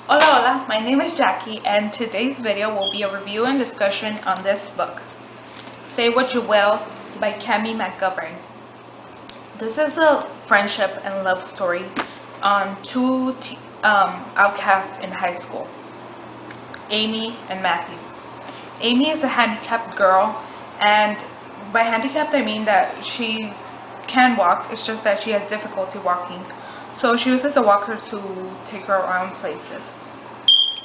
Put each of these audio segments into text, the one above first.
Hola, hola, my name is Jackie, and today's video will be a review and discussion on this book, Say What You Will by Cammie McGovern. This is a friendship and love story on two outcasts in high school, Amy and Matthew. Amy is a handicapped girl, and by handicapped I mean that she can walk, it's just that she has difficulty walking. So she uses a walker to take her around places.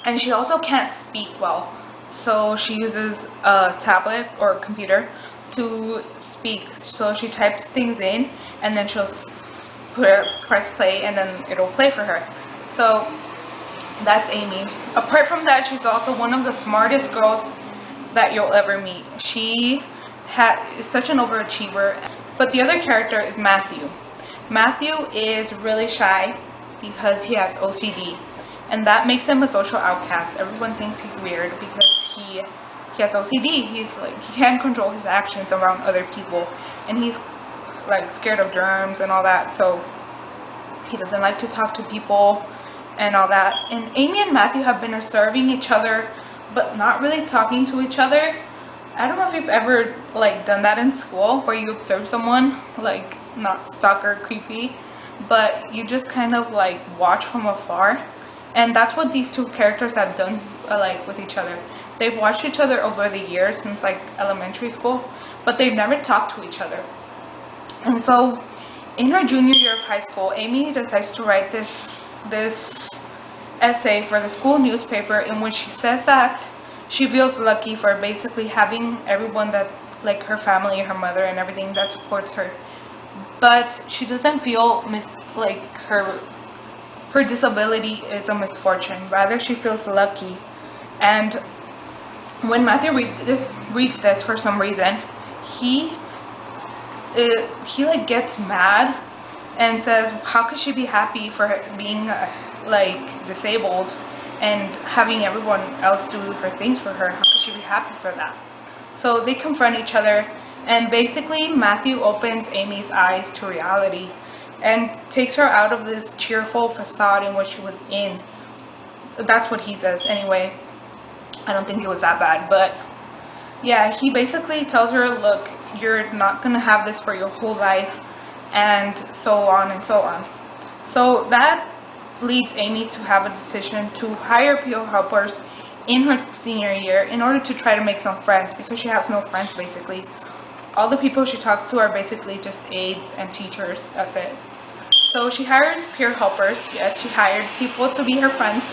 And she also can't speak well, so she uses a tablet or a computer to speak. So she types things in, and then she'll press play, and then it'll play for her. So that's Amy. Apart from that, she's also one of the smartest girls that you'll ever meet. She is such an overachiever. But the other character is Matthew. Matthew is really shy because he has OCD. And that makes him a social outcast. Everyone thinks he's weird because he has OCD. He can't control his actions around other people, and he's like scared of germs and all that. So he doesn't like to talk to people and all that. And Amy and Matthew have been observing each other, but not really talking to each other. I don't know if you've ever done that in school, where you observe someone, not stalker creepy, but you just kind of watch from afar. And that's what these two characters have done with each other. They've watched each other over the years since elementary school, but they've never talked to each other. And so in her junior year of high school, Amy decides to write this essay for the school newspaper, in which she says that she feels lucky for basically having everyone that, her family, her mother and everything, that supports her. But she doesn't feel her disability is a misfortune. Rather, she feels lucky. And when Matthew reads this for some reason, he gets mad and says, how could she be happy for being disabled and having everyone else do her things for her? How could she be happy for that? So they confront each other, and basically Matthew opens Amy's eyes to reality and takes her out of this cheerful facade in which she was in. That's what he says anyway. I don't think it was that bad, but yeah, he basically tells her, look, you're not gonna have this for your whole life, and so on and so on. So that leads Amy to have a decision to hire peer helpers in her senior year in order to try to make some friends, because she has no friends basically. All the people she talks to are basically just aides and teachers. That's it. So she hires peer helpers. Yes, she hired people to be her friends.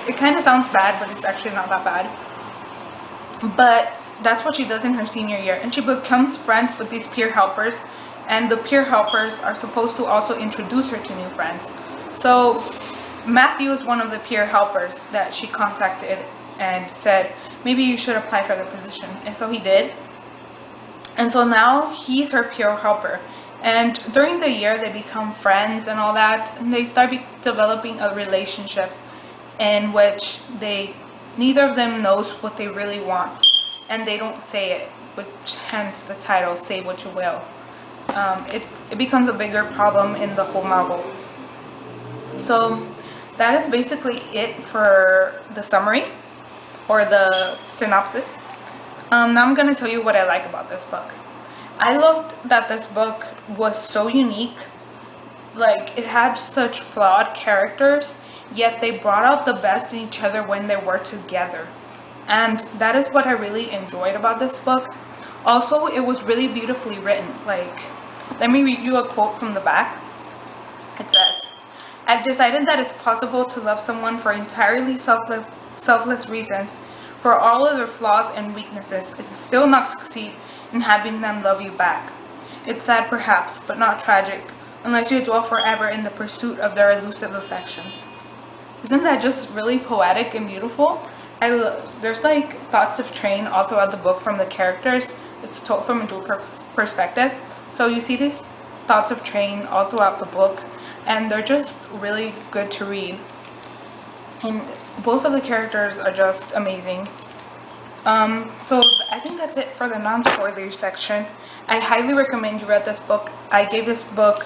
It kind of sounds bad, but it's actually not that bad. But that's what she does in her senior year. And she becomes friends with these peer helpers. And the peer helpers are supposed to also introduce her to new friends. So Matthew is one of the peer helpers that she contacted and said, maybe you should apply for the position. And so he did. And so now he's her peer helper. And during the year, they become friends and all that. And they start developing a relationship in which neither of them knows what they really want. And they don't say it, which hence the title, Say What You Will. It becomes a bigger problem in the whole novel. So that is basically it for the summary or the synopsis. Now I'm going to tell you what I like about this book. I loved that this book was so unique. It had such flawed characters, yet they brought out the best in each other when they were together. And that is what I really enjoyed about this book. Also, it was really beautifully written. Let me read you a quote from the back. It says, I've decided that it's possible to love someone for entirely selfless reasons, for all of their flaws and weaknesses, and still not succeed in having them love you back. It's sad perhaps, but not tragic, unless you dwell forever in the pursuit of their elusive affections. Isn't that just really poetic and beautiful? There's thoughts of train all throughout the book from the characters. It's told from a dual perspective. So you see these thoughts of train all throughout the book, and they're just really good to read. And both of the characters are just amazing. So I think that's it for the non-spoiler section. I highly recommend you read this book. I gave this book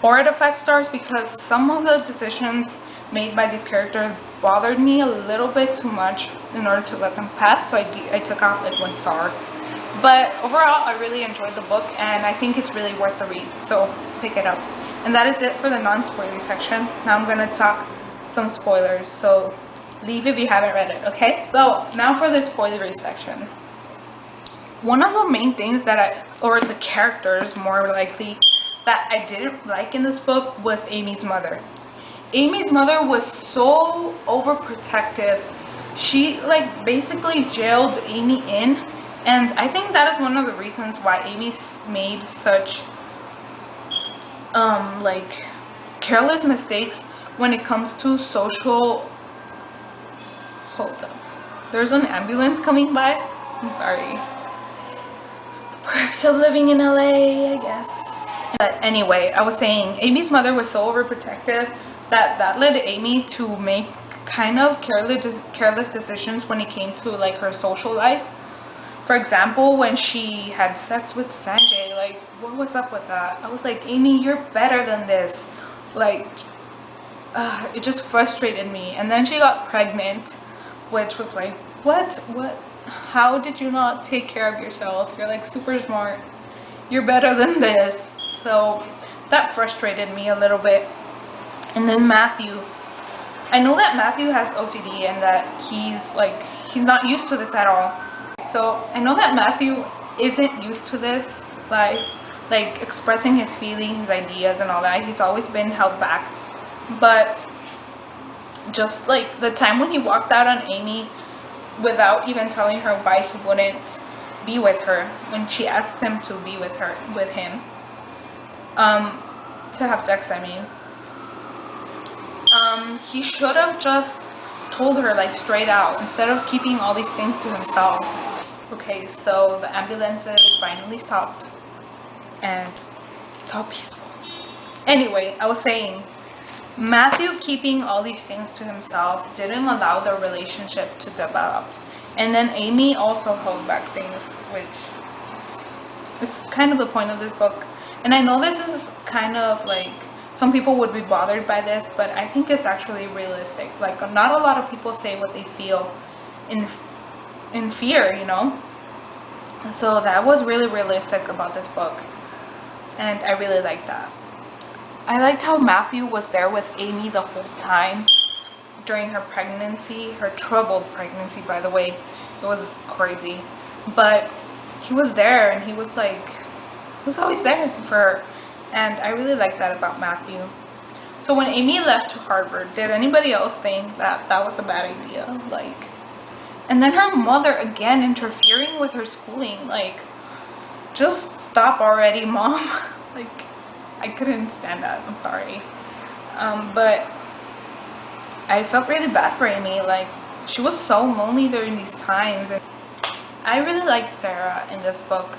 4 out of 5 stars because some of the decisions made by these characters bothered me a little bit too much in order to let them pass, so I took off like 1 star. But overall, I really enjoyed the book, and I think it's really worth the read, so pick it up. And that is it for the non-spoilery section. Now I'm gonna talk some spoilers, so leave if you haven't read it, okay? So now for the spoilery section. One of the main things that or the characters more likely, that I didn't like in this book was Amy's mother. Amy's mother was so overprotective. She like basically jailed Amy in, and I think that is one of the reasons why Amy made such like careless mistakes when it comes to social. Hold up, there's an ambulance coming by. I'm sorry. Perks of living in LA, I guess. But anyway, I was saying Amy's mother was so overprotective that led Amy to make kind of careless decisions when it came to like her social life. For example, when she had sex with Sanjay, like what was up with that? I was like, Amy, you're better than this. Like it just frustrated me. And then she got pregnant, which was like, what? How did you not take care of yourself? You're like super smart. You're better than this. So that frustrated me a little bit. And then Matthew. I know that Matthew has OCD and that he's not used to this at all. So I know that Matthew isn't used to this life, like expressing his feelings, his ideas and all that. He's always been held back. But just like the time when he walked out on Amy without even telling her why he wouldn't be with her, when she asked him to be with him to have sex, I mean, he should have just told her like straight out instead of keeping all these things to himself. Okay, so the ambulances finally stopped and it's all peaceful. Anyway, I was saying Matthew keeping all these things to himself didn't allow their relationship to develop. And then Amy also held back things, which is kind of the point of this book. And I know this is kind of like, some people would be bothered by this, but I think it's actually realistic. Like, not a lot of people say what they feel in fear, you know? So that was really realistic about this book. And I really liked that. I liked how Matthew was there with Amy the whole time during her pregnancy, her troubled pregnancy, by the way. It was crazy. But he was there, and he was always there for her. And I really like that about Matthew. So when Amy left to Harvard, did anybody else think that that was a bad idea? Like, and then her mother again interfering with her schooling. Like, just stop already, Mom. Like, I couldn't stand that. I'm sorry. But I felt really bad for Amy. Like, she was so lonely during these times. And I really liked Sarah in this book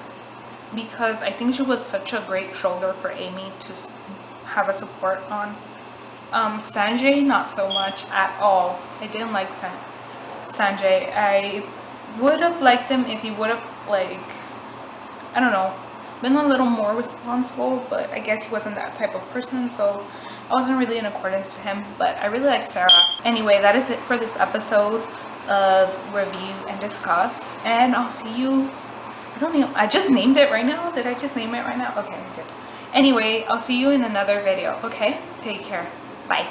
because I think she was such a great shoulder for Amy to have a support on. Sanjay, not so much at all. I didn't like Sanjay. I would have liked him if he would have, like, I don't know, been a little more responsible, but I guess he wasn't that type of person, so I wasn't really in accordance to him. But I really like Sarah. Anyway, that is it for this episode of Review and Discuss, and I'll see you. I don't know, I just named it right now. Did I just name it right now? Okay, I did. Anyway, I'll see you in another video. Okay, take care. Bye.